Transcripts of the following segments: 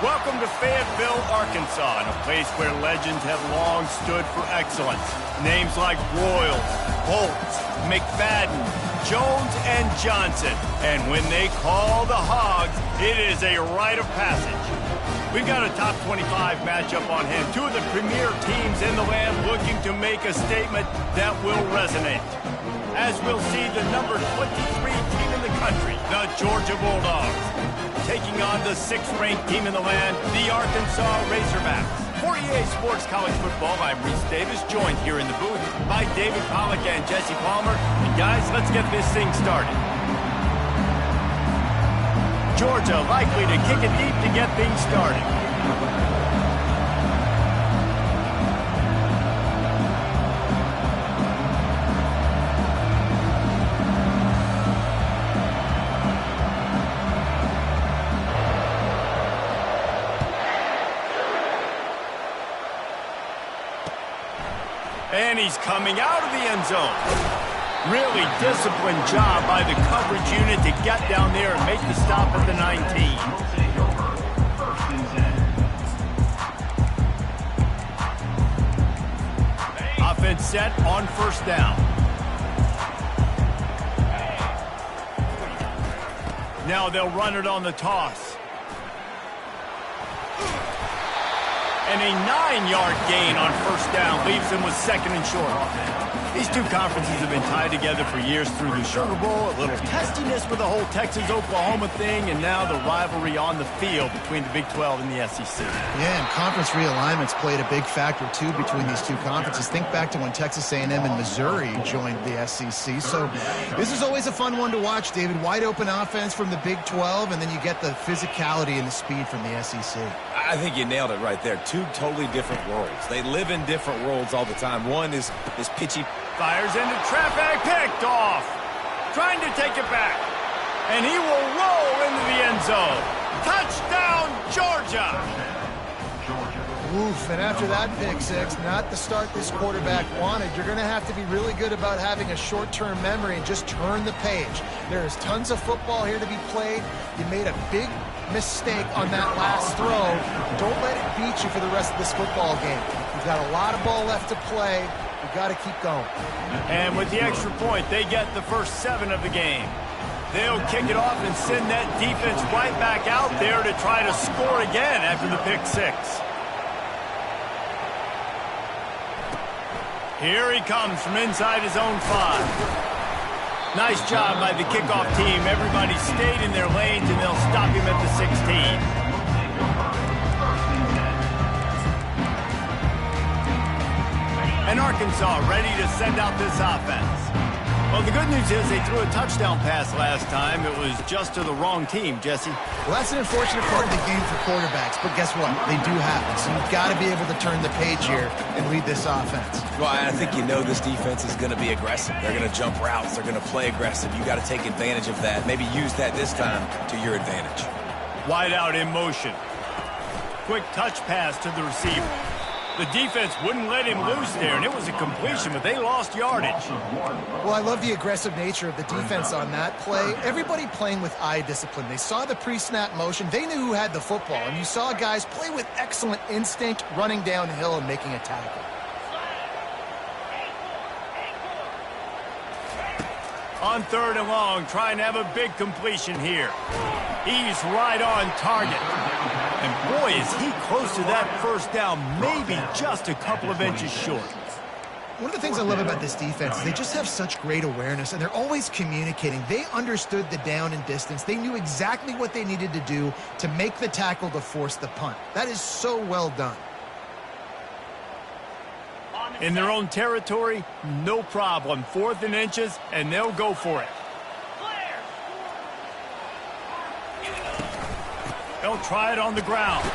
Welcome to Fayetteville, Arkansas, a place where legends have long stood for excellence. Names like Royals, Holtz, McFadden, Jones, and Johnson. And when they call the Hogs, it is a rite of passage. We've got a top 25 matchup on hand. Two of the premier teams in the land looking to make a statement that will resonate. As we'll see the number 23 team in the country, the Georgia Bulldogs, taking on the 6th-ranked team in the land, the Arkansas Razorbacks. For EA Sports College Football, I'm Reese Davis, joined here in the booth by David Pollack and Jesse Palmer. And guys, let's get this thing started. Georgia likely to kick it deep to get things started. And he's coming out of the end zone. Really disciplined job by the coverage unit to get down there and make the stop at the 19. Offense set on first down. Now they'll run it on the toss. And a 9-yard gain on first down leaves them with 2nd and short. These two conferences have been tied together for years through the Sugar Bowl, a little testiness with the whole Texas-Oklahoma thing, and now the rivalry on the field between the Big 12 and the SEC. Yeah, and conference realignments played a big factor, too, between these two conferences. Think back to when Texas A&M and Missouri joined the SEC. So this is always a fun one to watch, David. Wide-open offense from the Big 12, and then you get the physicality and the speed from the SEC. I think you nailed it right there. Two totally different worlds. They live in different worlds all the time. One is pitchy. Fires into traffic, picked off. Trying to take it back. And he will roll into the end zone. Touchdown, Georgia. Oof, and after that pick six, not the start this quarterback wanted. You're going to have to be really good about having a short-term memory and just turn the page. There is tons of football here to be played. You made a big mistake on that last throw. Don't let it beat you for the rest of this football game. You've got a lot of ball left to play. You've got to keep going. And with the extra point, they get the first 7 of the game. They'll kick it off and send that defense right back out there to try to score again after the pick 6. Here he comes from inside his own 5. Nice job by the kickoff team. Everybody stayed in their lanes, and they'll stop him at the 16. And Arkansas ready to send out this offense. Well, the good news is they threw a touchdown pass last time. It was just to the wrong team, Jesse. Well, that's an unfortunate part of the game for quarterbacks, but guess what? They do happen, so you've got to be able to turn the page here and lead this offense. Well, I think you know this defense is going to be aggressive. They're going to jump routes. They're going to play aggressive. You got to take advantage of that. Maybe use that this time to your advantage. Wide out in motion. Quick touch pass to the receiver. The defense wouldn't let him loose there, and it was a completion, but they lost yardage. Well, I love the aggressive nature of the defense on that play. Everybody playing with eye discipline. They saw the pre-snap motion. They knew who had the football, and you saw guys play with excellent instinct, running downhill and making a tackle. On 3rd and long, trying to have a big completion here. He's right on target. And boy, is he close to that first down, maybe just a couple of inches short. One of the things I love about this defense is they just have such great awareness, and they're always communicating. They understood the down and distance. They knew exactly what they needed to do to make the tackle to force the punt. That is so well done. In their own territory, no problem. 4th and inches, and they'll go for it. They'll try it on the ground.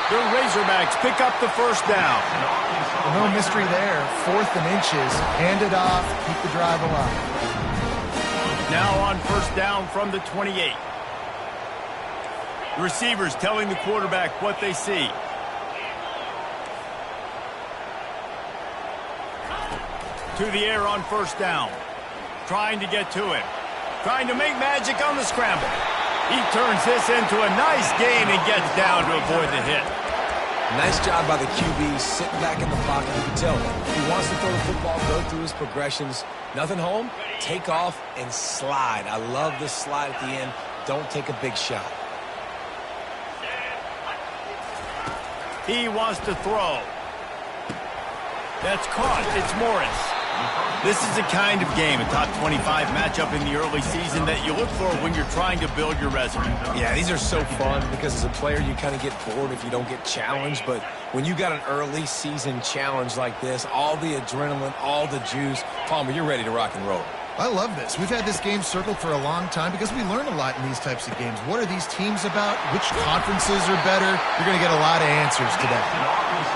The Razorbacks pick up the first down. No mystery there. 4th and inches. Hand it off. Keep the drive alive. Now on first down from the 28. The receivers telling the quarterback what they see. To the air on first down. Trying to get to it. Trying to make magic on the scramble. He turns this into a nice gain and gets down to avoid the hit. Nice job by the QB, sitting back in the pocket. You can tell he wants to throw the football, go through his progressions. Nothing home, take off and slide. I love this slide at the end. Don't take a big shot. He wants to throw. That's caught. It's Morris. This is the kind of game, a top 25 matchup in the early season, that you look for when you're trying to build your resume. Yeah, these are so fun because as a player, you kind of get bored if you don't get challenged. But when you got an early season challenge like this, all the adrenaline, all the juice, Palmer, you're ready to rock and roll. I love this. We've had this game circled for a long time because we learn a lot in these types of games. What are these teams about? Which conferences are better? You're going to get a lot of answers today.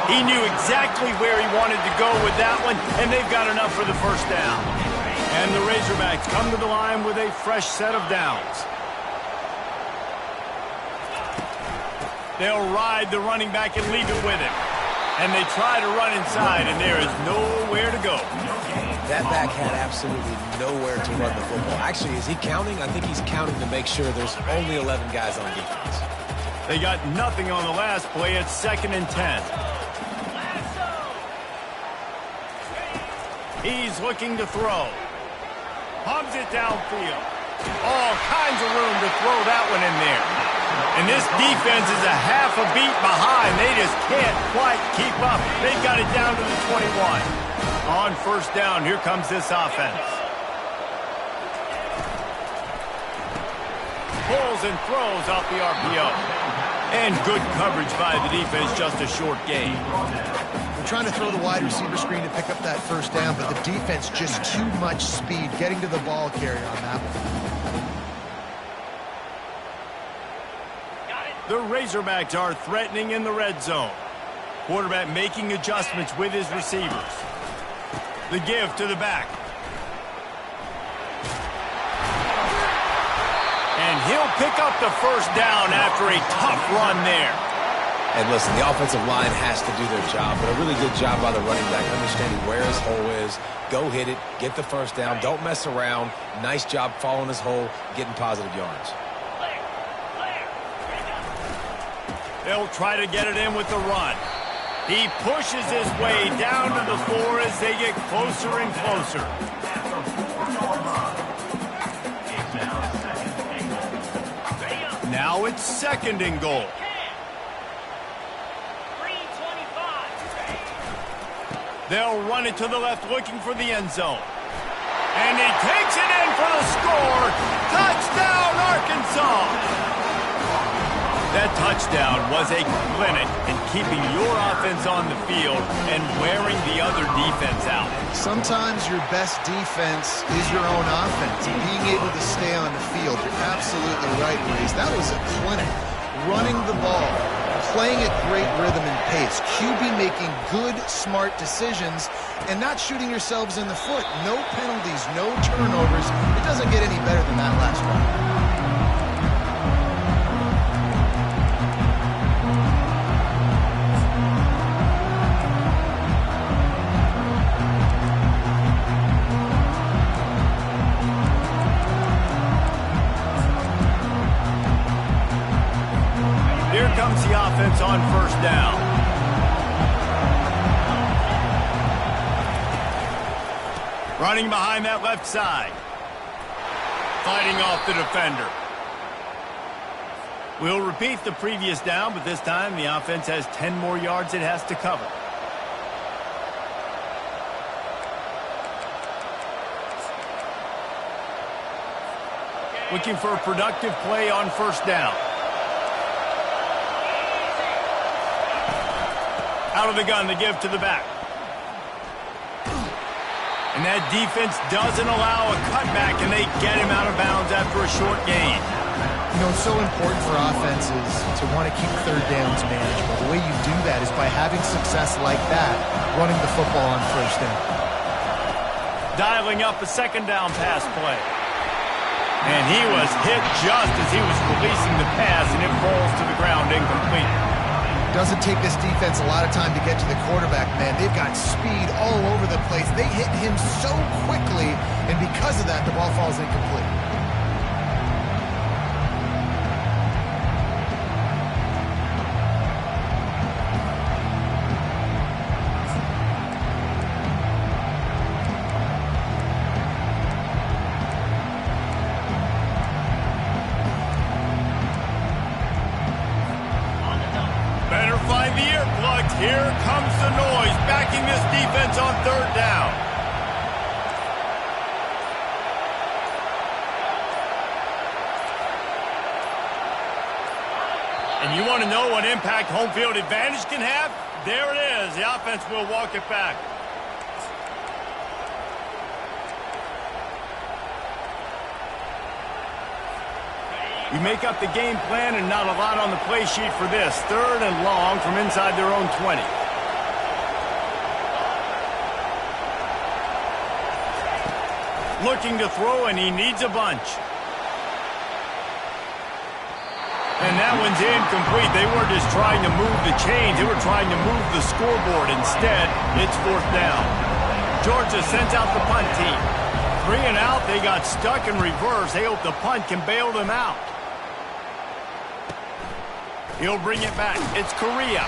He knew exactly where he wanted to go with that one, and they've got enough for the first down. And the Razorbacks come to the line with a fresh set of downs. They'll ride the running back and leave it with him. And they try to run inside, and there is nowhere to go. That back had absolutely nowhere to run the football. Actually, is he counting? I think he's counting to make sure there's only 11 guys on defense. They got nothing on the last play. It's 2nd and 10. He's looking to throw. Pumps it downfield. All kinds of room to throw that one in there. And this defense is a half a beat behind. They just can't quite keep up. They've got it down to the 21. On first down, here comes this offense. Pulls and throws off the RPO. And good coverage by the defense, just a short gain. We're trying to throw the wide receiver screen to pick up that first down, but the defense just too much speed getting to the ball carrier on that one. The Razorbacks are threatening in the red zone. Quarterback making adjustments with his receivers. The give to the back. And he'll pick up the first down after a tough run there. And listen, the offensive line has to do their job, but a really good job by the running back, understanding where his hole is. Go hit it, get the first down, don't mess around. Nice job following his hole, getting positive yards. They'll try to get it in with the run. He pushes his way down to the floor as they get closer and closer. Now it's 2nd and goal. They'll run it to the left, looking for the end zone. And he takes it in for the score. Touchdown, Arkansas! That touchdown was a clinic in keeping your offense on the field and wearing the other defense out. Sometimes your best defense is your own offense. And being able to stay on the field, you're absolutely right, Maurice. That was a clinic. Running the ball, playing at great rhythm and pace. QB making good, smart decisions and not shooting yourselves in the foot. No penalties, no turnovers. It doesn't get any better than that last drive. Here comes the offense on first down. Running behind that left side. Fighting off the defender. We'll repeat the previous down, but this time the offense has 10 more yards it has to cover. Looking for a productive play on first down. Out of the gun, the give to the back. And that defense doesn't allow a cutback, and they get him out of bounds after a short gain. You know, it's so important for offenses to want to keep third downs manageable. The way you do that is by having success like that, running the football on first down. Dialing up a 2nd down pass play. And he was hit just as he was releasing the pass, and it falls to the ground incomplete. Doesn't take this defense a lot of time to get to the quarterback, man. They've got speed all over the place. They hit him so quickly, and because of that, the ball falls incomplete. Here comes the noise, backing this defense on third down. And you want to know what impact home field advantage can have? There it is. The offense will walk it back. You make up the game plan and not a lot on the play sheet for this. Third and long from inside their own 20. Looking to throw, and he needs a bunch. And that one's incomplete. They weren't just trying to move the chains. They were trying to move the scoreboard. Instead, it's fourth down. Georgia sends out the punt team. 3 and out. They got stuck in reverse. They hope the punt can bail them out. He'll bring it back. It's Correa.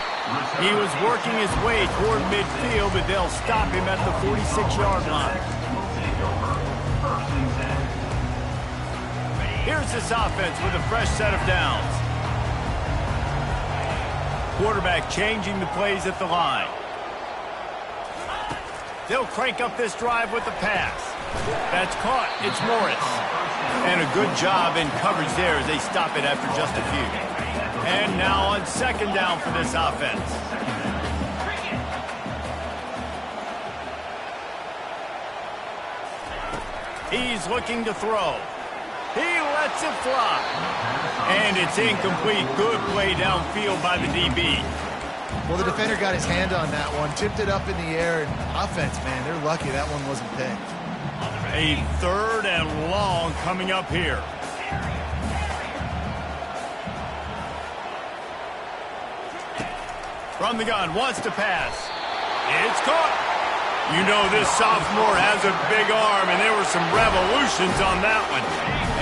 He was working his way toward midfield, but they'll stop him at the 46-yard line. Here's this offense with a fresh set of downs. Quarterback changing the plays at the line. They'll crank up this drive with the pass. That's caught. It's Morris. And a good job in coverage there as they stop it after just a few. And now on second down for this offense. He's looking to throw. He lets it fly. And it's incomplete. Good play downfield by the DB. Well, the defender got his hand on that one, tipped it up in the air, and offense, man, they're lucky that one wasn't picked. A third and long coming up here. From the gun, wants to pass. It's caught. You know this sophomore has a big arm, and there were some revolutions on that one.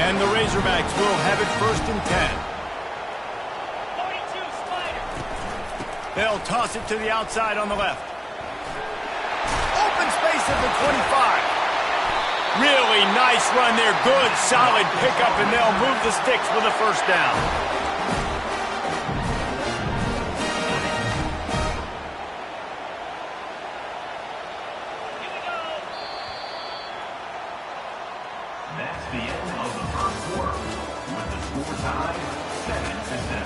And the Razorbacks will have it first and 10. They'll toss it to the outside on the left. Open space at the 25. Really nice run there. Good, solid pickup, and they'll move the sticks with a first down. That's the end of the first quarter, with the score tied 7-7.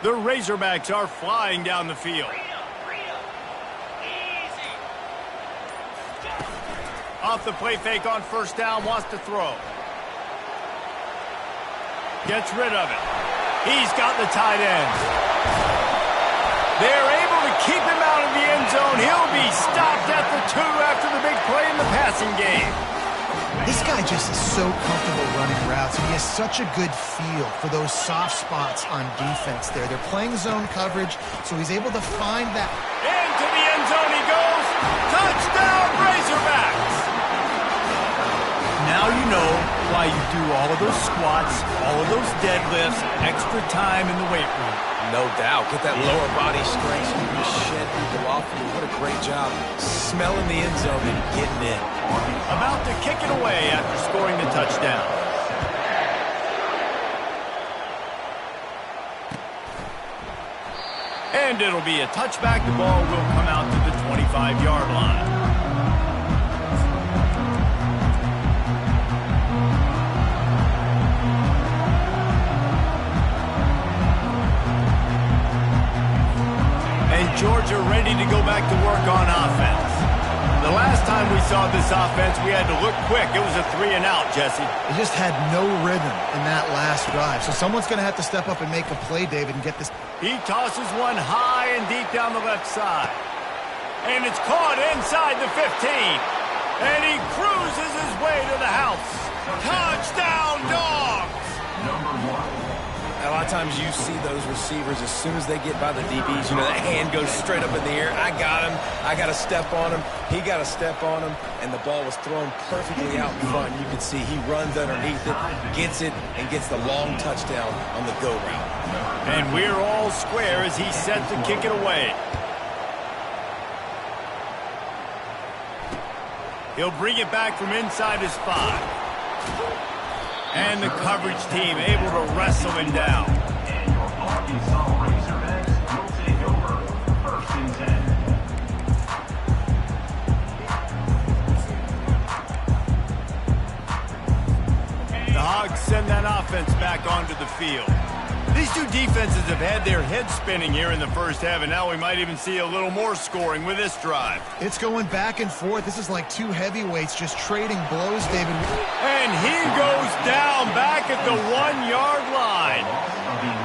The Razorbacks are flying down the field. Off the play fake on first down, wants to throw. Gets rid of it. He's got the tight end. They're able to keep him out of the end zone. He'll be stopped at the 2 after the big play in the passing game. This guy just is so comfortable running routes, and he has such a good feel for those soft spots on defense there. They're playing zone coverage, so he's able to find that. Into the end zone he goes. Touchdown, Razorbacks! Now you know why you do all of those squats, all of those deadlifts, extra time in the weight room. No doubt. Get that lower body strength so you can just shed people off. What a great job smelling the end zone and getting in. About to kick it away after scoring the touchdown. And it'll be a touchback. The ball will come out to the 25-yard line. Georgia ready to go back to work on offense. The last time we saw this offense, we had to look quick. It was a 3 and out, Jesse. They just had no rhythm in that last drive. So someone's going to have to step up and make a play, David, and get this. He tosses one high and deep down the left side. And it's caught inside the 15. And he cruises his way to the house. Touchdown, Dogs! Number 1. A lot of times you see those receivers, as soon as they get by the DBs, you know, that hand goes straight up in the air. I got him. I got to step on him. He got to step on him. And the ball was thrown perfectly out in front. You can see he runs underneath it, gets it, and gets the long touchdown on the go route. And we're all square as he's set to kick it away. He'll bring it back from inside his 5. And the coverage team able to wrestle him down. And your Arkansas Razorbacks will take over 1st and 10. The Hogs send that offense back onto the field. These two defenses have had their heads spinning here in the first half, and now we might even see a little more scoring with this drive. It's going back and forth. This is like two heavyweights just trading blows, David. And he goes down back at the 1-yard line.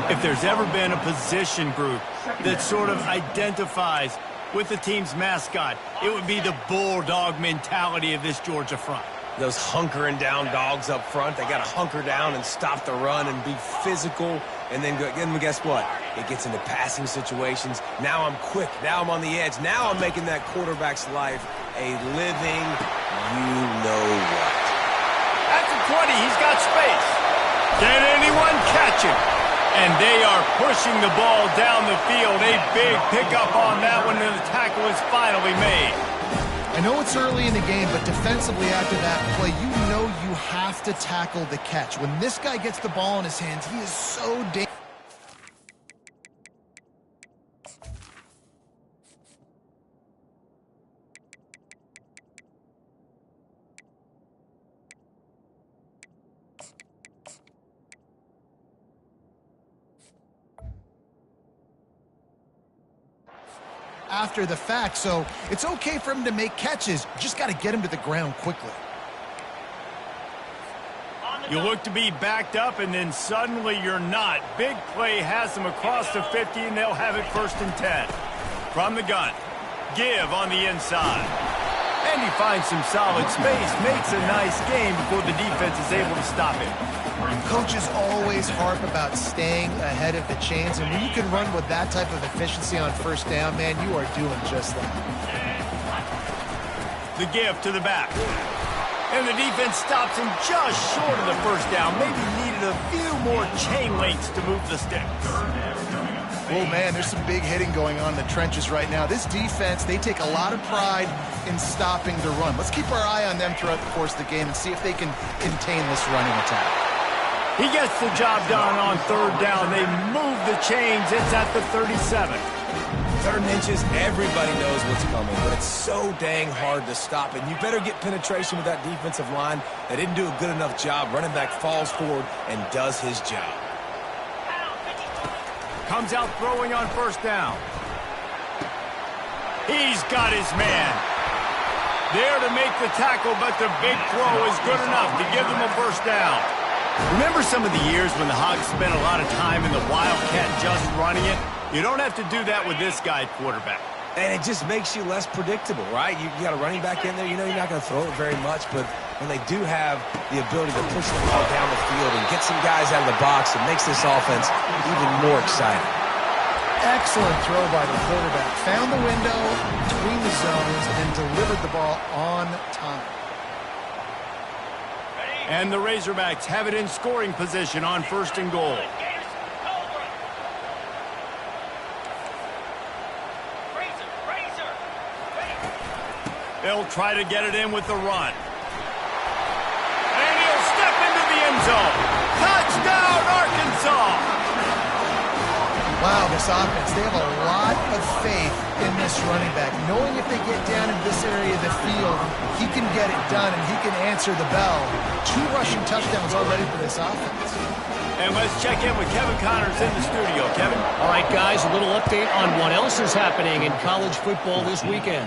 If there's ever been a position group that sort of identifies with the team's mascot, it would be the bulldog mentality of this Georgia front. Those hunkering down dogs up front, they got to hunker down and stop the run and be physical. And then guess what? It gets into passing situations. Now I'm quick. Now I'm on the edge. Now I'm making that quarterback's life a living you-know-what. At the 20, he's got space. Can anyone catch him? And they are pushing the ball down the field. A big pickup on that one, and the tackle is finally made. I know it's early in the game, but defensively after that play, you know you have to tackle the catch. When this guy gets the ball in his hands, he is so dangerous. After the fact, so it's okay for him to make catches. Just got to get him to the ground quickly. You look to be backed up, and then suddenly you're not. Big play has them across the 50, and they'll have it 1st and 10. From the gun, give on the inside. And he finds some solid space, makes a nice game before the defense is able to stop him. Coaches always harp about staying ahead of the chains, and when you can run with that type of efficiency on 1st down, man, you are doing just that. The give to the back. And the defense stops him just short of the 1st down. Maybe needed a few more chain links to move the sticks. Oh, man, there's some big hitting going on in the trenches right now. This defense, they take a lot of pride in stopping the run. Let's keep our eye on them throughout the course of the game and see if they can contain this running attack. He gets the job done on 3rd down. They move the chains. It's at the 37. 3rd and inches, everybody knows what's coming, but it's so dang hard to stop it. You better get penetration with that defensive line. They didn't do a good enough job. Running back falls forward and does his job. Comes out throwing on 1st down. He's got his man. There to make the tackle, but the big throw is good enough to give them a 1st down. Remember some of the years when the Hogs spent a lot of time in the Wildcat just running it? You don't have to do that with this guy quarterback. And it just makes you less predictable, right? You got a running back in there. You know you're not going to throw it very much, but when they do have the ability to push the ball down the field and get some guys out of the box, it makes this offense even more exciting. Excellent throw by the quarterback. Found the window between the zones and delivered the ball on time. And the Razorbacks have it in scoring position on 1st and goal. They'll try to get it in with the run. And he'll step into the end zone. Touchdown, Arkansas! Wow, this offense, they have a lot of faith in this running back. Knowing if they get down in this area of the field, he can get it done and he can answer the bell. 2 rushing touchdowns already for this offense. And let's check in with Kevin Connors in the studio. Kevin? All right, guys, a little update on what else is happening in college football this weekend.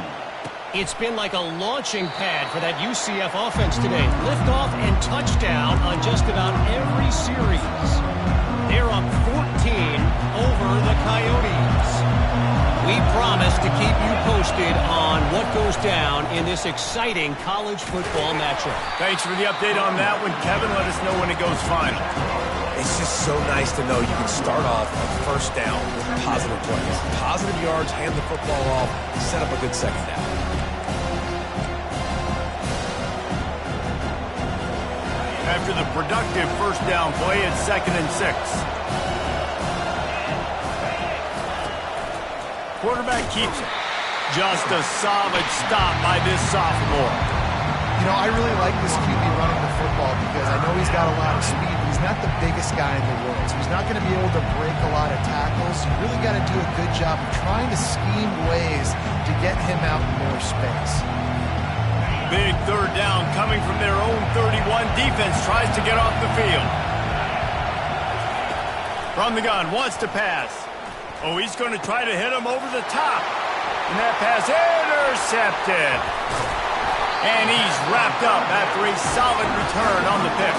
It's been like a launching pad for that UCF offense today. Liftoff and touchdown on just about every series. They're up 14 over the Coyotes. We promise to keep you posted on what goes down in this exciting college football matchup. Thanks for the update on that one, Kevin. Let us know when it goes final. It's just so nice to know you can start off on 1st down with positive plays. Positive yards, hand the football off, set up a good 2nd down. After the productive 1st down play, it's 2nd and 6. Quarterback keeps it. Just a solid stop by this sophomore. You know, I really like this QB running the football because I know he's got a lot of speed, but he's not the biggest guy in the world. So he's not going to be able to break a lot of tackles. You really got to do a good job of trying to scheme ways to get him out in more space. Big third down coming from their own 31. Defense tries to get off the field. From the gun, wants to pass. Oh, he's going to try to hit him over the top. And that pass intercepted. And he's wrapped up after a solid return on the pick.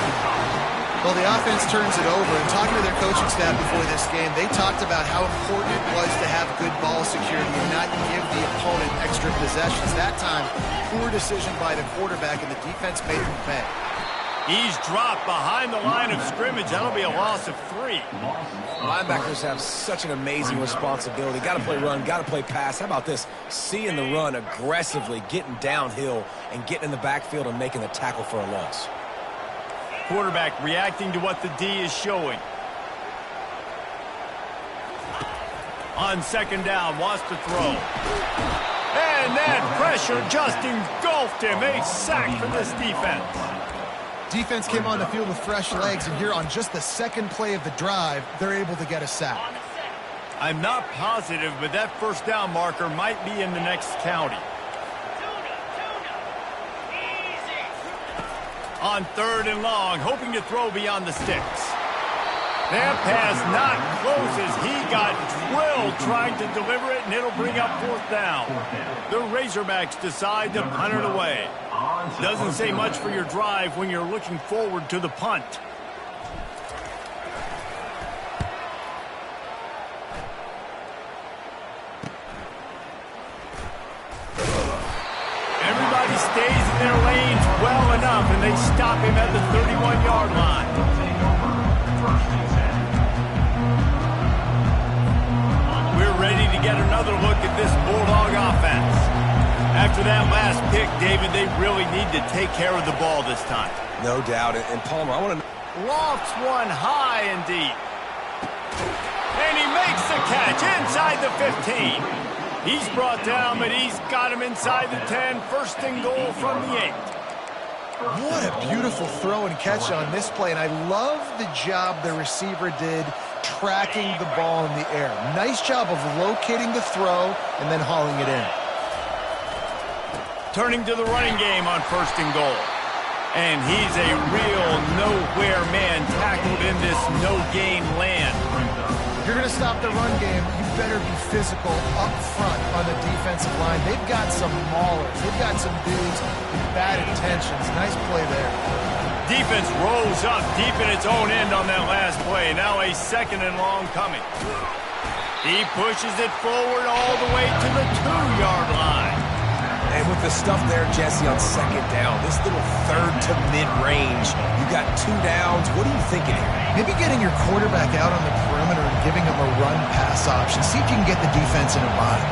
Well, the offense turns it over, and talking to their coaching staff before this game, they talked about how important it was to have good ball security and not give the opponent extra possessions. That time, poor decision by the quarterback, and the defense made them pay. He's dropped behind the line of scrimmage. That'll be a loss of 3. Linebackers have such an amazing responsibility. Got to play run, got to play pass. How about this? Seeing the run aggressively, getting downhill, and getting in the backfield and making the tackle for a loss. Quarterback reacting to what the D is showing. On second down, wants to throw. And that pressure just engulfed him. A sack for this defense. Defense came on the field with fresh legs, and here on just the second play of the drive, they're able to get a sack. I'm not positive, but that first down marker might be in the next county. On third and long, hoping to throw beyond the sticks. That pass not close as he got drilled trying to deliver it, and it'll bring up fourth down. The Razorbacks decide to punt it away. Doesn't say much for your drive when you're looking forward to the punt. Everybody stays in their lanes well enough, and they stop him at the 31-yard line. We're ready to get another look at this Bulldog offense. After that last pick, David, they really need to take care of the ball this time. No doubt. And Palmer, I want to... Lofts one high and deep. And he makes the catch inside the 15. He's brought down, but he's got him inside the 10. First and goal from the 8. What a beautiful throw and catch on this play, and I love the job the receiver did tracking the ball in the air. Nice job of locating the throw and then hauling it in. Turning to the running game on first and goal. And he's a real nowhere man tackled in this no-gain land. If you're going to stop the run game, you better be physical up front on the defensive line. They've got some maulers. They've got some dudes with bad intentions. Nice play there. Defense rolls up deep in its own end on that last play. Now a second and long coming. He pushes it forward all the way to the 2-yard line. And with the stuff there, Jesse, on second down, this little third to mid-range, you got 2 downs. What are you thinking here? Maybe getting your quarterback out on the perimeter and giving him a run-pass option. See if you can get the defense in a bind.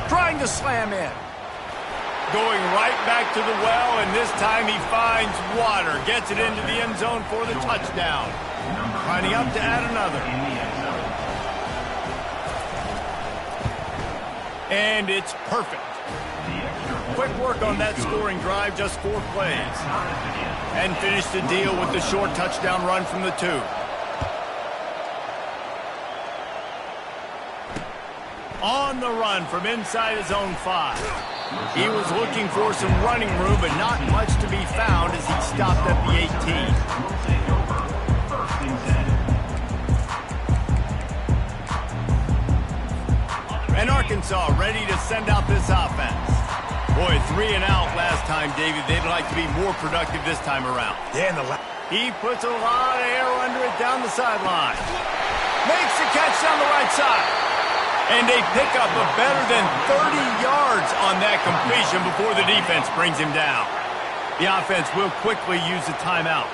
Trying to slam in. Going right back to the well, and this time he finds water. Gets it into the end zone for the touchdown. Lining up to add another. And it's perfect. Quick work on that scoring drive, just 4 plays. And finish the deal with the short touchdown run from the 2. On the run from inside his own 5. He was looking for some running room, but not much to be found as he stopped at the 18. And Arkansas ready to send out this offense. Boy, 3 and out last time, David. They'd like to be more productive this time around. Yeah, he puts a lot of air under it down the sideline. Makes the catch down the right side. And they pick up a better than 30 yards on that completion before the defense brings him down. The offense will quickly use the timeout.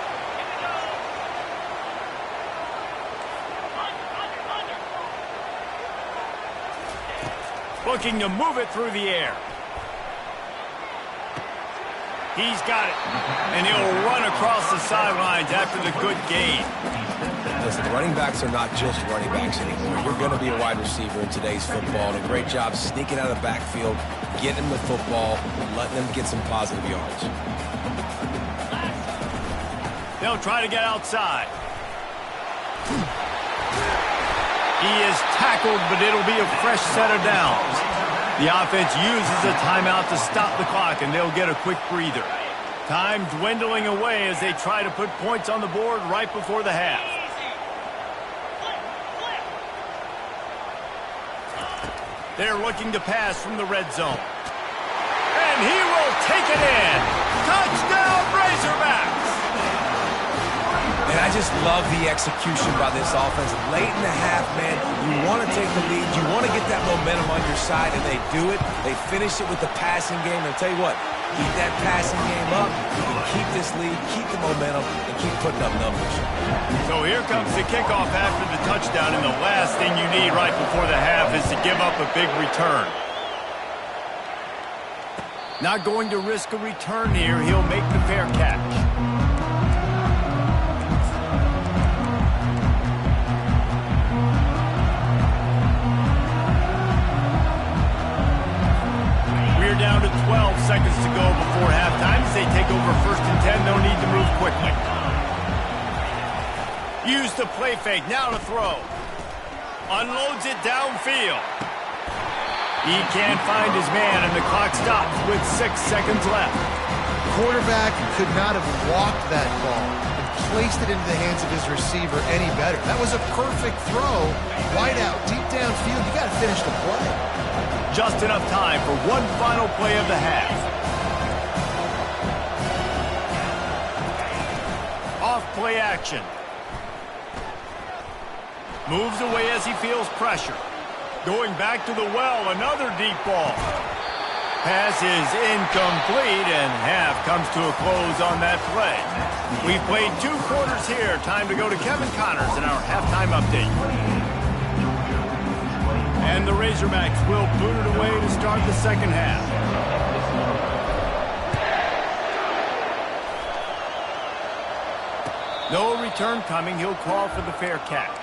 Looking to move it through the air. He's got it. And he'll run across the sidelines after the good gain. The Listen, running backs are not just running backs anymore. You're going to be a wide receiver in today's football, and a great job sneaking out of the backfield, getting them the football, and letting them get some positive yards. They'll try to get outside. He is tackled, but it'll be a fresh set of downs. The offense uses a timeout to stop the clock, and they'll get a quick breather. Time dwindling away as they try to put points on the board right before the half. They're looking to pass from the red zone. And he will take it in. Touchdown, Razorbacks! And I just love the execution by this offense. Late in the half, man, you want to take the lead. You want to get that momentum on your side, and they do it. They finish it with the passing game. And I'll tell you what, keep that passing game up. You can keep this lead, keep the momentum, and keep putting up numbers. So here comes the kickoff after the touchdown, and the last thing you need right before the half is to give up a big return. Not going to risk a return here. He'll make the fair catch. We're down to 12 seconds to go before halftime. As they take over 1st and 10, they'll need to move quickly. Use the play fake, now to throw. Unloads it downfield. He can't find his man, and the clock stops with 6 seconds left. Quarterback could not have walked that ball and placed it into the hands of his receiver any better. That was a perfect throw. Wide out, deep downfield. You got to finish the play. Just enough time for one final play of the half. Off play action. Moves away as he feels pressure. Going back to the well, another deep ball. Pass is incomplete, and half comes to a close on that play. We've played 2 quarters here. Time to go to Kevin Connors in our halftime update. And the Razorbacks will boot it away to start the second half. No return coming. He'll call for the fair catch.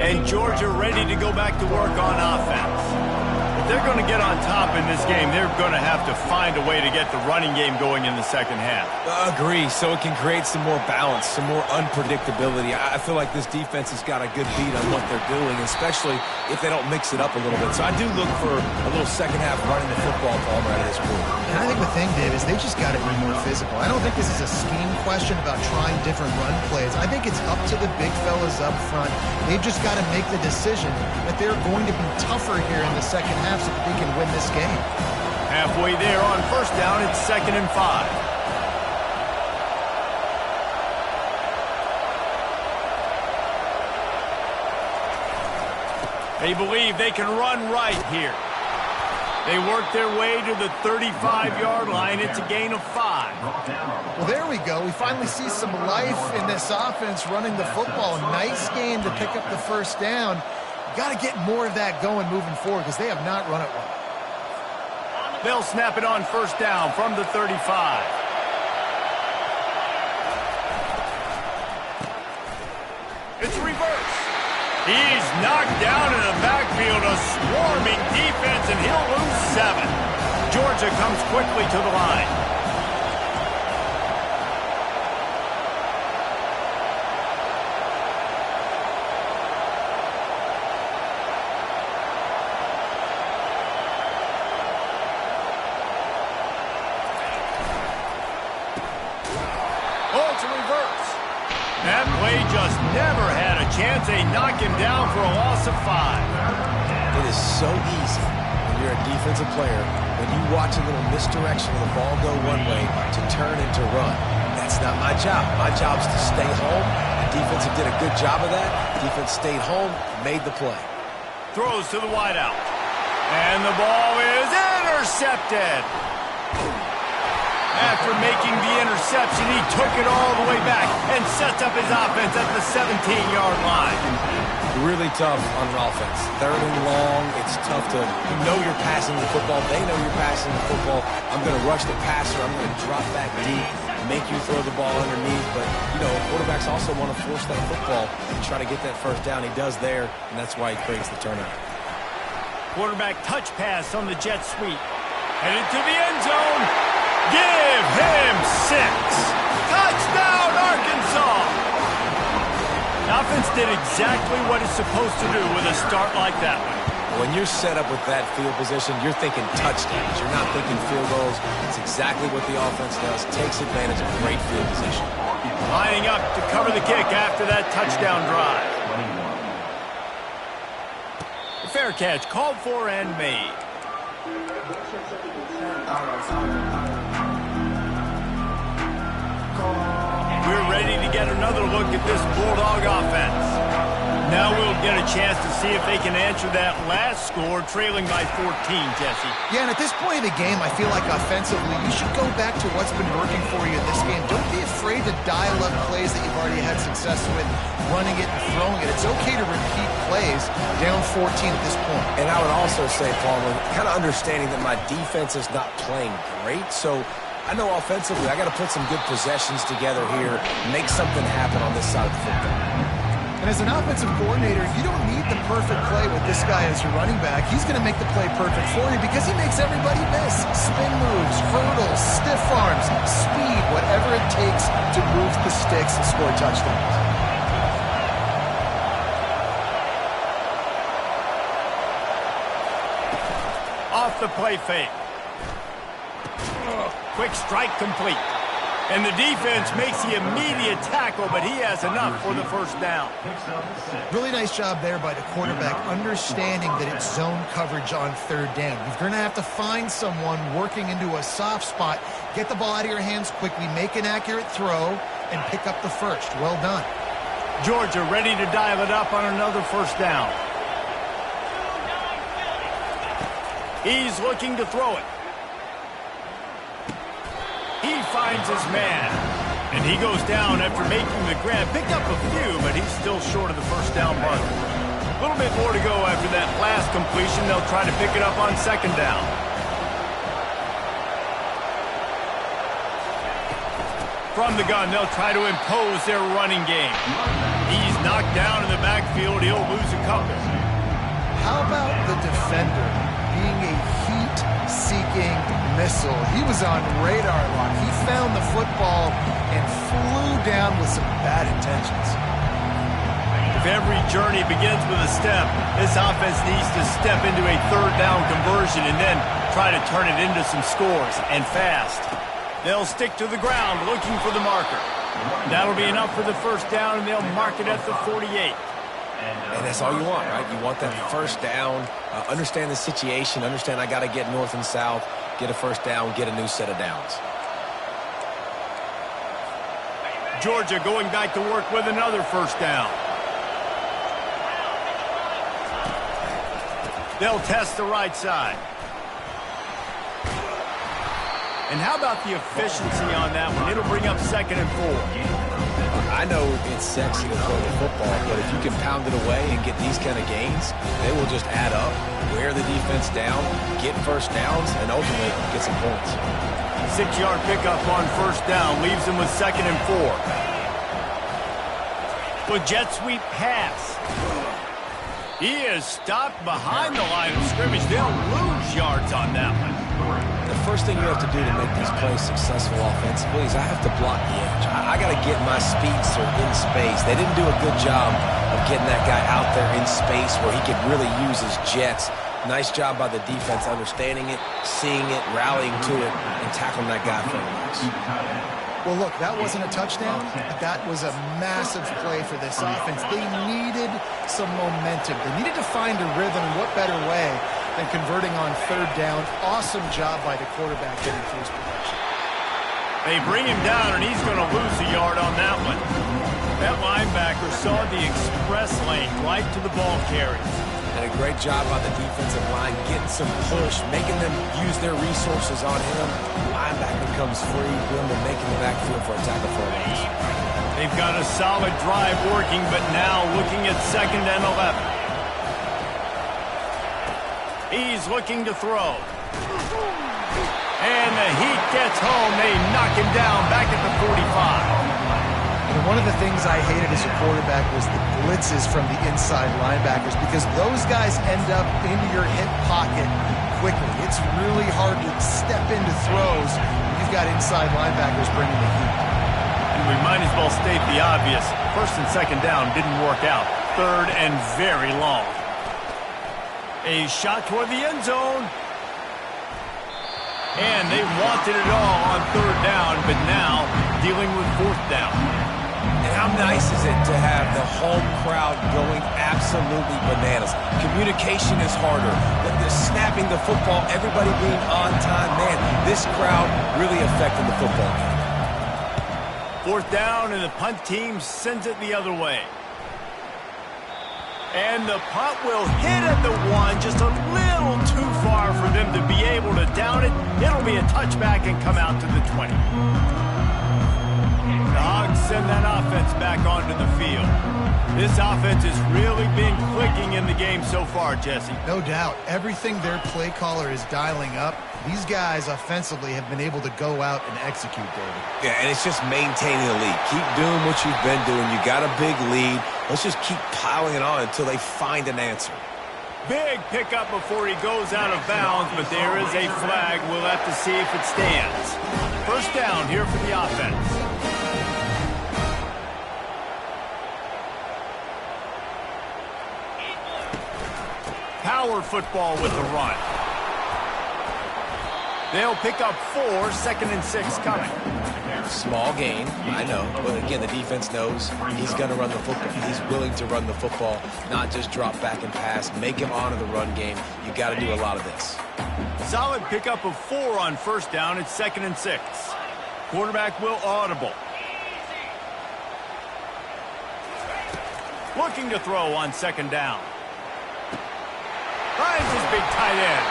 And Georgia ready to go back to work on offense. If they're going to get on top in this game, they're going to have to find a way to get the running game going in the second half. Agree, so it can create some more balance, some more unpredictability. I feel like this defense has got a good beat on what they're doing, especially if they don't mix it up a little bit. So I do look for a little second half running the football ball right out of this quarter. And I think the thing, Dave, is they just got to be more physical. I don't think this is a scheme question about trying different run plays. I think it's up to the big fellas up front. They've just got to make the decision that they're going to be tougher here in the second half so that they can win this game. Halfway there on first down, it's 2nd and 5. They believe they can run right here. They work their way to the 35-yard line. It's a gain of 5. Well, there we go. We finally see some life in this offense running the football. Nice game to pick up the first down. Got to get more of that going moving forward because they have not run it well. They'll snap it on first down from the 35. It's reverse. He's knocked down in the backfield, a swarming defense, and he'll lose 7. Georgia comes quickly to the line. Oh, it's a reverse. That play just never had a chance. They knock him down for a loss of 5. It is so easy when you're a defensive player, when you watch a little misdirection of the ball go one way to turn and to run. That's not my job. My job is to stay home. The defense did a good job of that. The defense stayed home, made the play. Throws to the wideout. And the ball is intercepted. After making the interception, he took it all the way back and sets up his offense at the 17-yard line. Really tough on an offense. 3rd and long, it's tough to know you're passing the football. They know you're passing the football. I'm going to rush the passer. I'm going to drop back deep, make you throw the ball underneath. But, you know, quarterbacks also want to force that football and try to get that first down. He does there, and that's why he creates the turnover. Quarterback touch pass on the jet sweep. Headed to the end zone. Give him 6. Touchdown, Arkansas. The offense did exactly what it's supposed to do with a start like that one. When you're set up with that field position, you're thinking touchdowns. You're not thinking field goals. It's exactly what the offense does. Takes advantage of great field position. Lining up to cover the kick after that touchdown drive. The fair catch called for and made. We're ready to get another look at this Bulldog offense. Now we'll get a chance to see if they can answer that last score, trailing by 14, Jesse. Yeah, and at this point of the game, I feel like offensively, you should go back to what's been working for you in this game. Don't be afraid to dial up plays that you've already had success with, running it and throwing it. It's okay to repeat plays down 14 at this point. And I would also say, Palmer, kind of understanding that my defense is not playing great, so I know offensively I got to put some good possessions together here, make something happen on this side of the football. And as an offensive coordinator, you don't need the perfect play with this guy as your running back. He's going to make the play perfect for you because he makes everybody miss. Spin moves, hurdles, stiff arms, speed, whatever it takes to move the sticks and score touchdowns. Off the play fake. Quick strike complete. And the defense makes the immediate tackle, but he has enough for the first down. Really nice job there by the quarterback, understanding that it's zone coverage on 3rd down. You're going to have to find someone working into a soft spot, get the ball out of your hands quickly, make an accurate throw, and pick up the first. Well done. Georgia ready to dial it up on another first down. He's looking to throw it. He finds his man, and he goes down after making the grab. Picked up a few, but he's still short of the first down mark. A little bit more to go after that last completion. They'll try to pick it up on 2nd down. From the gun, they'll try to impose their running game. He's knocked down in the backfield. He'll lose a couple. How about the defender being a heat-seeking missile? He was on radar lock. He found the football and flew down with some bad intentions. If every journey begins with a step, this offense needs to step into a 3rd down conversion and then try to turn it into some scores, and fast. They'll stick to the ground looking for the marker. That'll be enough for the first down, and they'll mark it at the 48. And that's all you want, right? You want that first down, understand the situation, understand I got to get north and south, get a first down, get a new set of downs. Georgia going back to work with another first down. They'll test the right side. And how about the efficiency on that one? It'll bring up 2nd and 4. I know it's sexy to throw the football, but if you can pound it away and get these kind of gains, they will just add up, wear the defense down, get first downs, and ultimately get some points. 6-yard pickup on 1st down leaves them with 2nd and 4. With jet sweep pass. He is stopped behind the line of scrimmage. They'll lose yards on that one. The first thing you have to do to make these plays successful offensively is I have to block the edge. I got to get my speedster in space. They didn't do a good job of getting that guy out there in space where he could really use his jets. Nice job by the defense understanding it, seeing it, rallying to it, and tackling that guy for a loss. Well, look, that wasn't a touchdown, but that was a massive play for this offense. They needed some momentum. They needed to find a rhythm, and what better way than converting on 3rd down. Awesome job by the quarterback getting through his progression. They bring him down, and he's going to lose a yard on that one. That linebacker saw the express lane right to the ball carrier. And a great job by the defensive line, getting some push, making them use their resources on him. Linebacker comes free, boom, and making the backfield for a tackle for a loss. They've got a solid drive working, but now looking at 2nd and 11. He's looking to throw. And the heat gets home. They knock him down back at the 45. And one of the things I hated as a quarterback was the blitzes from the inside linebackers, because those guys end up into your hip pocket quickly. It's really hard to step into throws when you've got inside linebackers bringing the heat. We might as well state the obvious. 1st and 2nd down didn't work out. 3rd and very long. A shot toward the end zone. And they wanted it all on 3rd down, but now dealing with 4th down. And how nice is it to have the home crowd going absolutely bananas? Communication is harder. The snapping the football, everybody being on time. Man, this crowd really affecting the football game. 4th down, and the punt team sends it the other way. And the punt will hit at the 1, just a little too far for them to be able to down it. It'll be a touchback and come out to the 20. The Hogs send that offense back onto the field. This offense has really been clicking in the game so far, Jesse. No doubt. Everything their play caller is dialing up, these guys offensively have been able to go out and execute, David. Yeah, and it's just maintaining the lead. Keep doing what you've been doing. You got a big lead. Let's just keep piling it on until they find an answer. Big pickup before he goes out of bounds, but there is a flag. We'll have to see if it stands. 1st down here for the offense. Power football with the run. They'll pick up 4, 2nd and 6 coming. Small gain, I know, but again, the defense knows he's going to run the football. He's willing to run the football, not just drop back and pass, make him honor the run game. You got to do a lot of this. Solid pickup of 4 on 1st down. It's 2nd and 6. Quarterback will audible. Looking to throw on 2nd down. Finds his big tight end.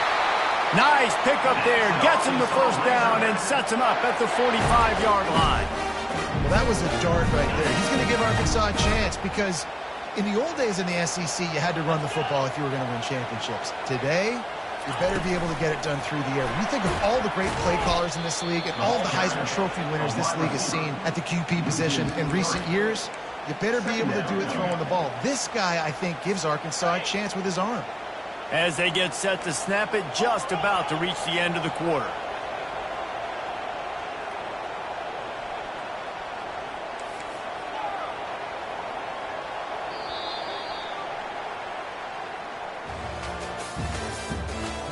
Nice pickup there. Gets him the 1st down and sets him up at the 45-yard line. Well, that was a dart right there. He's going to give Arkansas a chance, because in the old days in the SEC, you had to run the football if you were going to win championships. Today, you better be able to get it done through the air. When you think of all the great play callers in this league and all the Heisman Trophy winners this league has seen at the QP position in recent years, you better be able to do it throwing the ball. This guy, I think, gives Arkansas a chance with his arm. As they get set to snap it, just about to reach the end of the quarter.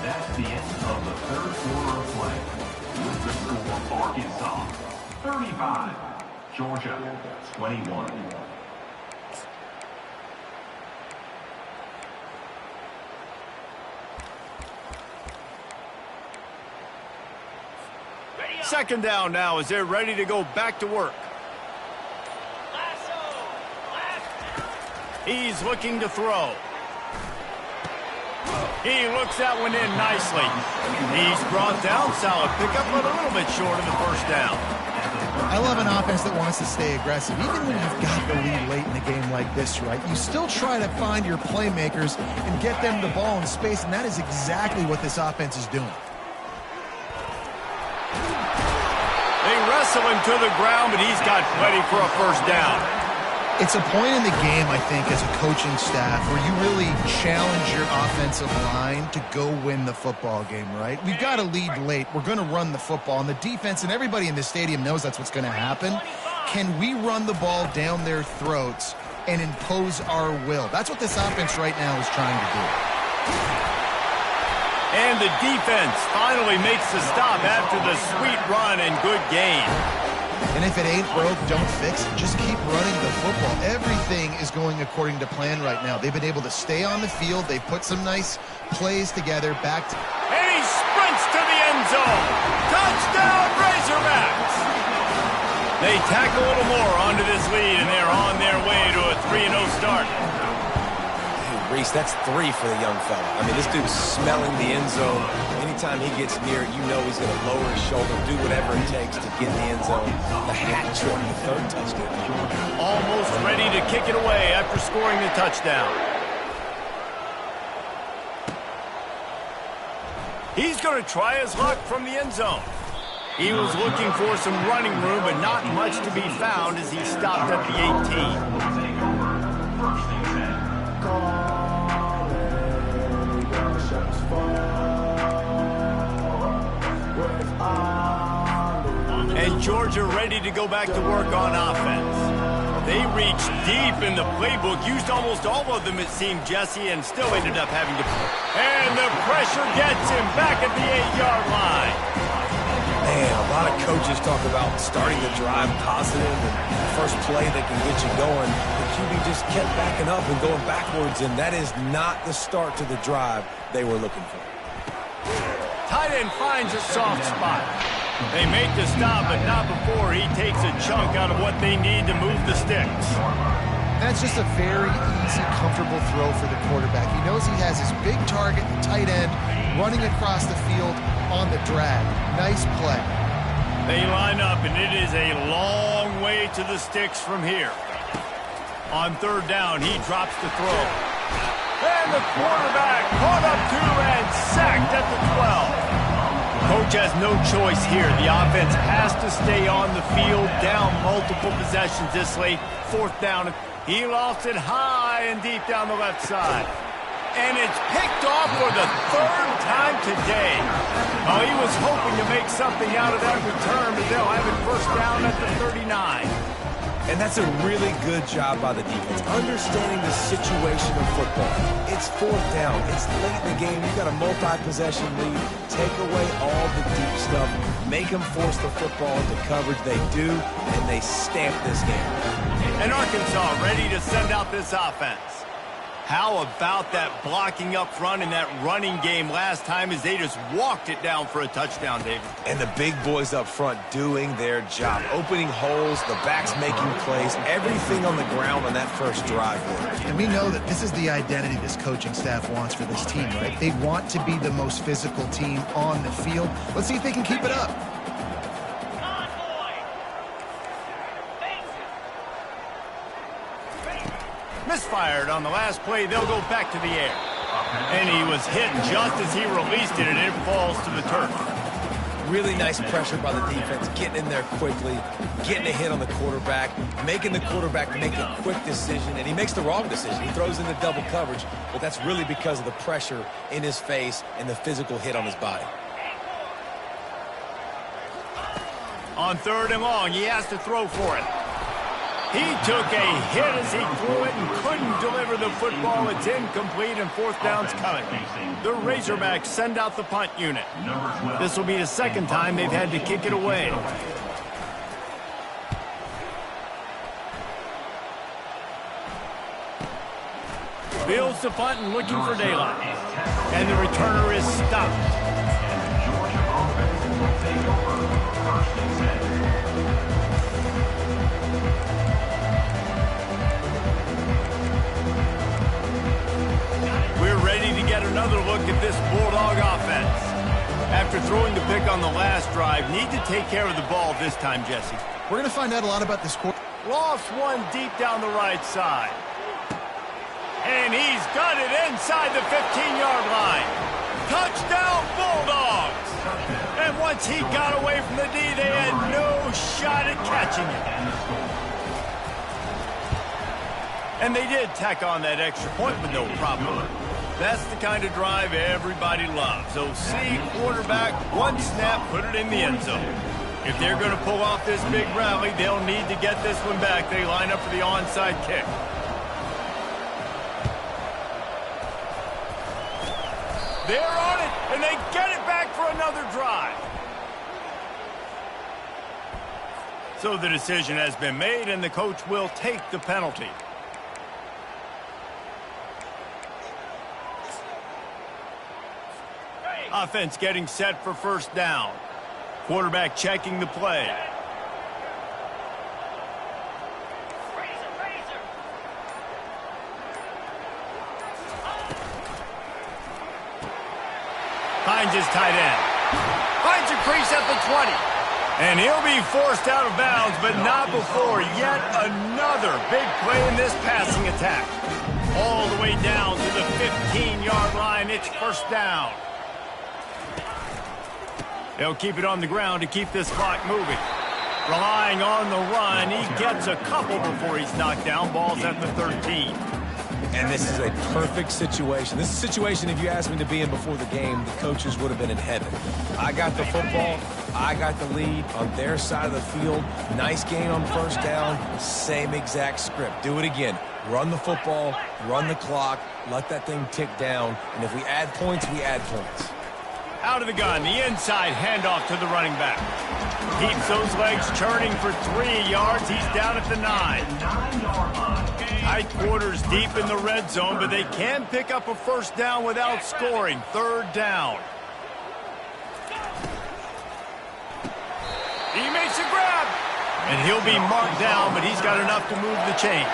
That's the end of the 3rd quarter of play. With the score, Arkansas 35, Georgia 21. Second down now as they're ready to go back to work. He's looking to throw. He looks that one in nicely. He's brought down, solid pickup, but a little bit short of the first down. I love an offense that wants to stay aggressive. Even when you've got the lead late in a game like this, right, you still try to find your playmakers and get them the ball in space, and that is exactly what this offense is doing. They wrestle him to the ground, but he's got plenty for a first down. It's a point in the game, I think, as a coaching staff where you really challenge your offensive line to go win the football game, right? We've got a lead late. We're going to run the football. And the defense and everybody in the stadium knows that's what's going to happen. Can we run the ball down their throats and impose our will? That's what this offense right now is trying to do. And the defense finally makes the stop after the sweet run and good gain. And if it ain't broke, don't fix it. Just keep running the football. Everything is going according to plan right now. They've been able to stay on the field. They've put some nice plays together. And he sprints to the end zone. Touchdown, Razorbacks! They tack a little more onto this lead, and they're on their way to a 3-0 start. Reese, that's 3 for the young fella. I mean, this dude's smelling the end zone. Anytime he gets near it, you know he's going to lower his shoulder, do whatever it takes to get in the end zone. The hat trick, the 3rd touchdown. Almost ready to kick it away after scoring the touchdown. He's going to try his luck from the end zone. He was looking for some running room, but not much to be found as he stopped at the 18. And Georgia ready to go back to work on offense. They reached deep in the playbook, used almost all of them, it seemed, Jesse, and still ended up having to... And the pressure gets him back at the 8-yard line. Man, a lot of coaches talk about starting the drive positive and first play that can get you going. The QB just kept backing up and going backwards, and that is not the start to the drive they were looking for. Tight end finds a soft spot. They make the stop, but not before he takes a chunk out of what they need to move the sticks. That's just a very easy, comfortable throw for the quarterback. He knows he has his big target, the tight end, running across the field on the drag. Nice play. They line up, and it is a long way to the sticks from here. On 3rd down, he drops the throw. And the quarterback caught up to and sacked at the 12. Coach has no choice here. The offense has to stay on the field, down multiple possessions this late. 4th down. He lost it high and deep down the left side. And it's picked off for the 3rd time today. Oh, he was hoping to make something out of that return, but they'll have it first down at the 39. And that's a really good job by the defense, understanding the situation of football. It's 4th down. It's late in the game. You've got a multi-possession lead. Take away all the deep stuff. Make them force the football into coverage. They do, and they stamp this game. And Arkansas ready to send out this offense. How about that blocking up front in that running game last time as they just walked it down for a touchdown, David? And the big boys up front doing their job. Opening holes, the backs making plays, everything on the ground on that first drive worked. And we know that this is the identity this coaching staff wants for this team, right? They want to be the most physical team on the field. Let's see if they can keep it up. Misfired on the last play. They'll go back to the air. And he was hit just as he released it, and it falls to the turf. Really nice pressure by the defense, getting in there quickly, getting a hit on the quarterback, making the quarterback make a quick decision, and he makes the wrong decision. He throws into double coverage, but that's really because of the pressure in his face and the physical hit on his body. On 3rd and long, he has to throw for it. He took a hit as he threw it and couldn't deliver the football. It's incomplete, and 4th down's coming. The Razorbacks send out the punt unit. This will be the 2nd time they've had to kick it away. Fields the punt and looking for daylight. And the returner is stopped. Georgia offense will take over 1st and 10. We're ready to get another look at this Bulldog offense. After throwing the pick on the last drive, need to take care of the ball this time, Jesse. We're going to find out a lot about this quarter. Lost one deep down the right side. And he's got it inside the 15-yard line. Touchdown, Bulldogs! And once he got away from the D, they had no shot at catching it. And they did tack on that extra point with no problem. That's the kind of drive everybody loves. OC, quarterback, one snap, put it in the end zone. If they're going to pull off this big rally, they'll need to get this one back. They line up for the onside kick. They're on it, and they get it back for another drive. So the decision has been made, and the coach will take the penalty. Offense getting set for first down. Quarterback checking the play. Finds his tight end. Finds a crease at the 20. And he'll be forced out of bounds, but not before yet another big play in this passing attack. All the way down to the 15-yard line. It's first down. They'll keep it on the ground to keep this clock moving. Relying on the run. He gets a couple before he's knocked down. Ball's at the 13. And this is a perfect situation. This is a situation, if you asked me to be in before the game, the coaches would have been in heaven. I got the football. I got the lead on their side of the field. Nice gain on first down. Same exact script. Do it again. Run the football. Run the clock. Let that thing tick down. And if we add points, we add points. Out of the gun, the inside handoff to the running back. Keeps those legs churning for 3 yards. He's down at the 9. Tight quarters deep in the red zone, but they can pick up a first down without scoring. Third down. He makes a grab. And he'll be marked down, but he's got enough to move the chains.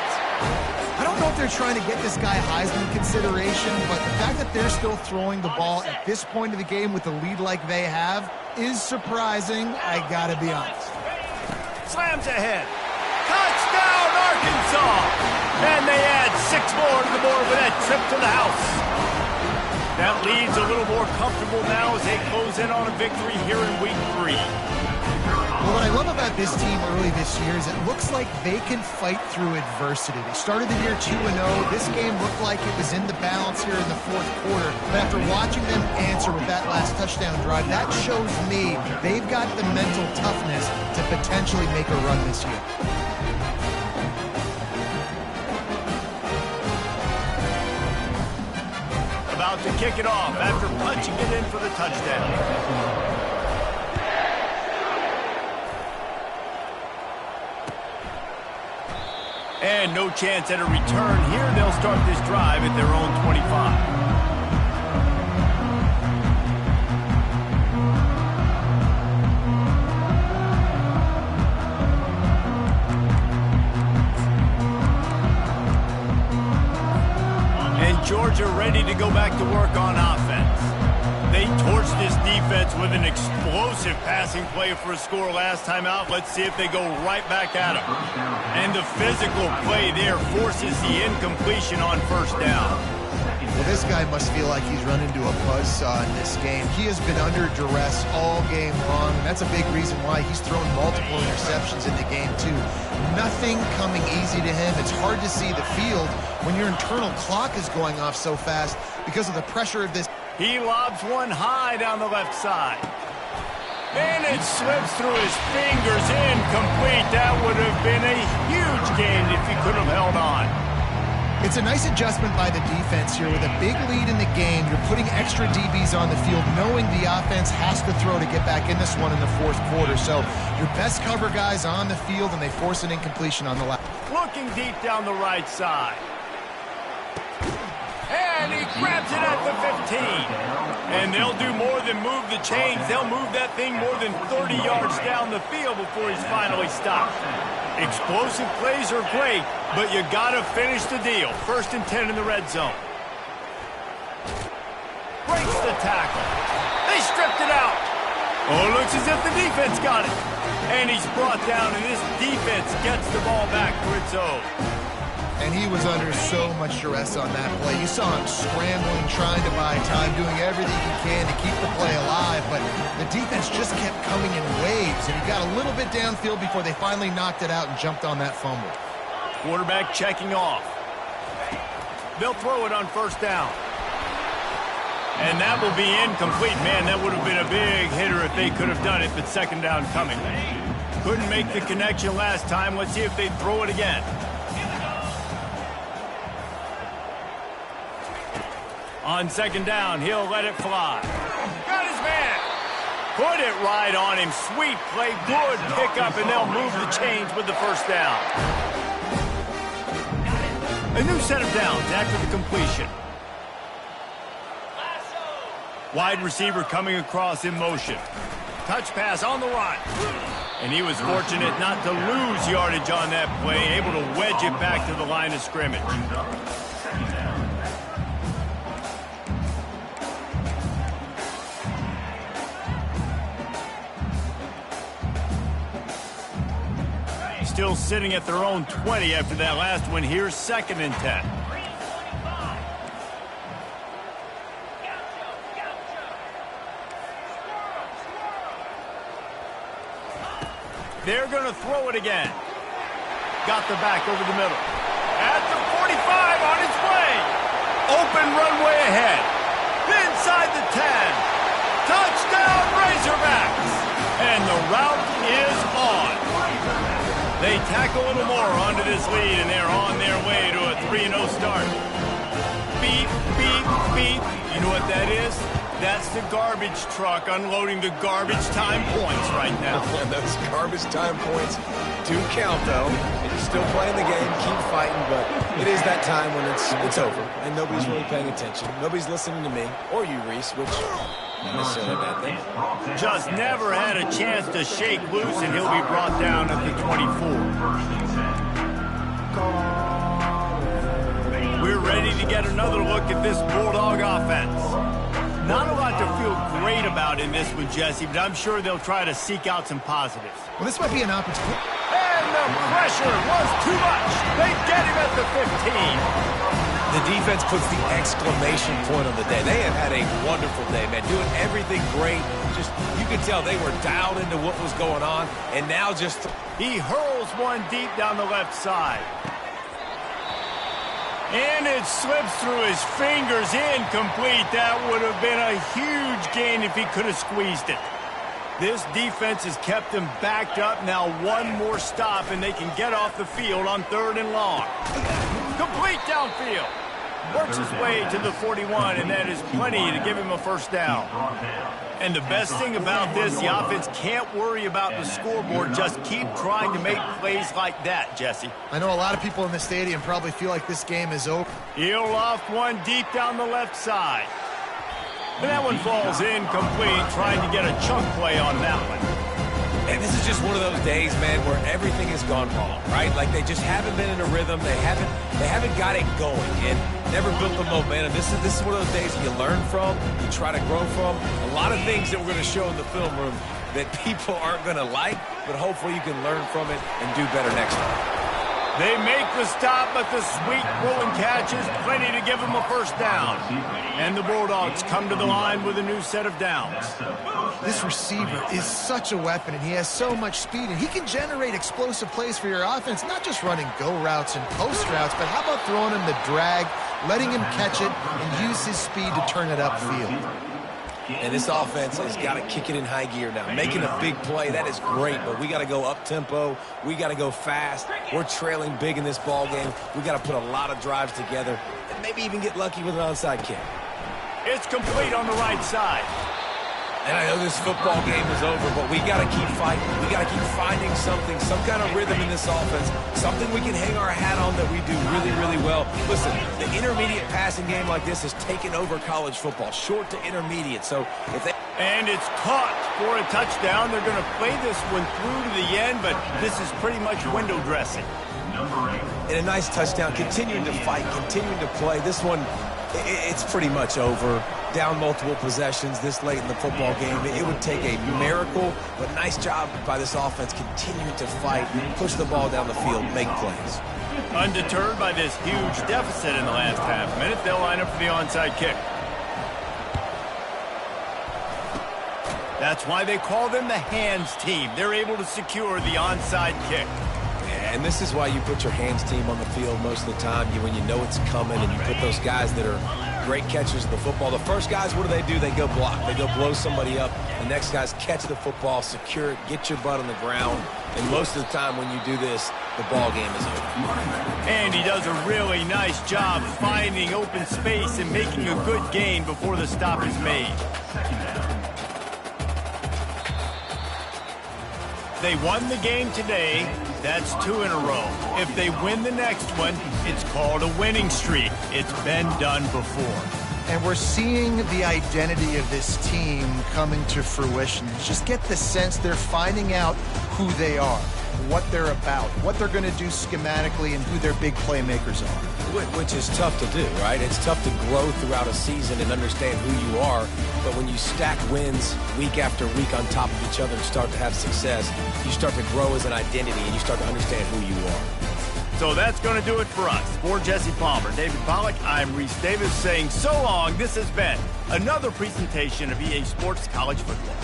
I don't know if they're trying to get this guy Heisman consideration, but the fact that they're still throwing the ball at this point of the game with the lead like they have is surprising, I gotta be honest. Slams ahead. Touchdown, Arkansas! And they add 6 more to the board with that trip to the house. That lead's a little more comfortable now as they close in on a victory here in week 3. Well, what I love about this team early this year is it looks like they can fight through adversity. They started the year 2-0. This game looked like it was in the balance here in the fourth quarter. But after watching them answer with that last touchdown drive, that shows me they've got the mental toughness to potentially make a run this year. About to kick it off after punching it in for the touchdown. And no chance at a return here. They'll start this drive at their own 25. And Georgia ready to go back to work on offense. They torched this defense with an explosive passing play for a score last time out. Let's see if they go right back at them. And the physical play there forces the incompletion on first down. Well, this guy must feel like he's run into a buzzsaw in this game. He has been under duress all game long, and that's a big reason why he's thrown multiple interceptions in the game, too. Nothing coming easy to him. It's hard to see the field when your internal clock is going off so fast because of the pressure of this. He lobs one high down the left side. And it slips through his fingers, incomplete. That would have been a huge gain if he could have held on. It's a nice adjustment by the defense here. With a big lead in the game, you're putting extra DBs on the field, knowing the offense has to throw to get back in this one in the fourth quarter. So your best cover guys on the field, and they force an incompletion on the left. Looking deep down the right side. And he grabs it at the 15. And they'll do more than move the chains. They'll move that thing more than 30 yards down the field before he's finally stopped. Explosive plays are great, but you got to finish the deal. 1st and 10 in the red zone. tackle. They stripped it out. Oh, it looks as if the defense got it. And he's brought down, and this defense gets the ball back for its own. And he was under so much duress on that play. You saw him scrambling, trying to buy time, doing everything he can to keep the play alive. But the defense just kept coming in waves, and he got a little bit downfield before they finally knocked it out and jumped on that fumble. Quarterback checking off. They'll throw it on first down. And that will be incomplete. Man, that would have been a big hitter if they could have done it, but second down coming. Couldn't make the connection last time. Let's see if they throw it again. On second down, he'll let it fly. Got his man. Put it right on him. Sweet play, good pickup, and they'll move the chains with the first down. A new set of downs after the completion. Wide receiver coming across in motion. Touch pass on the run. And he was fortunate not to lose yardage on that play, able to wedge it back to the line of scrimmage. Still sitting at their own 20 after that last one. Here's 2nd and 10. They're going to throw it again. Got the back over the middle. At the 45 on its way. Open runway ahead. Inside the 10. Touchdown Razorbacks. And the route is on. They tack a little more onto this lead, and they're on their way to a 3-0 start. Beep, beep, beep. You know what that is? That's the garbage truck unloading the garbage time points right now. Those garbage time points do count, though. You're still playing the game, keep fighting, but it is that time when it's over, and nobody's really paying attention. Nobody's listening to me, or you, Reese, which... not necessarily a bad thing. Just never had a chance to shake loose, and he'll be brought down at the 24. We're ready to get another look at this Bulldog offense. Not a lot to feel great about in this one, Jesse, but I'm sure they'll try to seek out some positives. Well, this might be an opportunity. And the pressure was too much. They get him at the 15. The defense puts the exclamation point on the day. They have had a wonderful day, man, doing everything great. Just, you could tell they were dialed into what was going on, and now just... He hurls one deep down the left side. And it slips through his fingers, incomplete. That would have been a huge gain if he could have squeezed it. This defense has kept them backed up. Now one more stop, and they can get off the field on 3rd and long. Complete downfield. Works his way to the 41, and that is plenty to give him a first down. And the best thing about this, the offense can't worry about the scoreboard. Just keep trying to make plays like that, Jesse. I know a lot of people in the stadium probably feel like this game is over. He'll loft one deep down the left side. And that one falls incomplete, trying to get a chunk play on that one. And this is just one of those days, man, where everything has gone wrong, right? Like they just haven't been in a rhythm. They haven't got it going and never built the momentum. This is one of those days you learn from, you try to grow from. A lot of things that we're going to show in the film room that people aren't going to like, but hopefully you can learn from it and do better next time. They make the stop, but the sweet rolling catch is plenty to give them a first down. And the Bulldogs come to the line with a new set of downs. This receiver is such a weapon, and he has so much speed, and he can generate explosive plays for your offense, not just running go routes and post routes, but how about throwing him the drag, letting him catch it, and use his speed to turn it upfield. And this offense has got to kick it in high gear now. Making a big play, that is great, but we got to go up-tempo. We got to go fast. We're trailing big in this ball game. We got to put a lot of drives together and maybe even get lucky with an onside kick. It's complete on the right side. And I know this football game is over, but we got to keep fighting. We got to keep finding something, some kind of rhythm in this offense, something we can hang our hat on that we do really, really well. Listen, the intermediate passing game like this has taken over college football, short to intermediate. So if they... And it's caught for a touchdown. They're going to play this one through to the end, but this is pretty much window dressing. And a nice touchdown, continuing to fight, continuing to play. This one It's pretty much over. Down multiple possessions this late in the football game. It would take a miracle, but nice job by this offense continuing to fight, push the ball down the field, make plays. Undeterred by this huge deficit in the last half minute, they'll line up for the onside kick. That's why they call them the hands team. They're able to secure the onside kick. And this is why you put your hands team on the field most of the time, when you know it's coming, and you put those guys that are great catchers of the football. The first guys, what do? They go block. They go blow somebody up. The next guys catch the football, secure it, get your butt on the ground. And most of the time when you do this, the ball game is over. And he does a really nice job finding open space and making a good gain before the stop is made. They won the game today. That's 2 in a row. If they win the next one, it's called a winning streak. It's been done before. And we're seeing the identity of this team coming to fruition. Just get the sense they're finding out who they are, what they're about, what they're going to do schematically, and who their big playmakers are. Which is tough to do, right? It's tough to grow throughout a season and understand who you are. But when you stack wins week after week on top of each other and start to have success, you start to grow as an identity and you start to understand who you are. So that's going to do it for us. For Jesse Palmer, David Pollack, I'm Reese Davis saying so long. This has been another presentation of EA Sports College Football.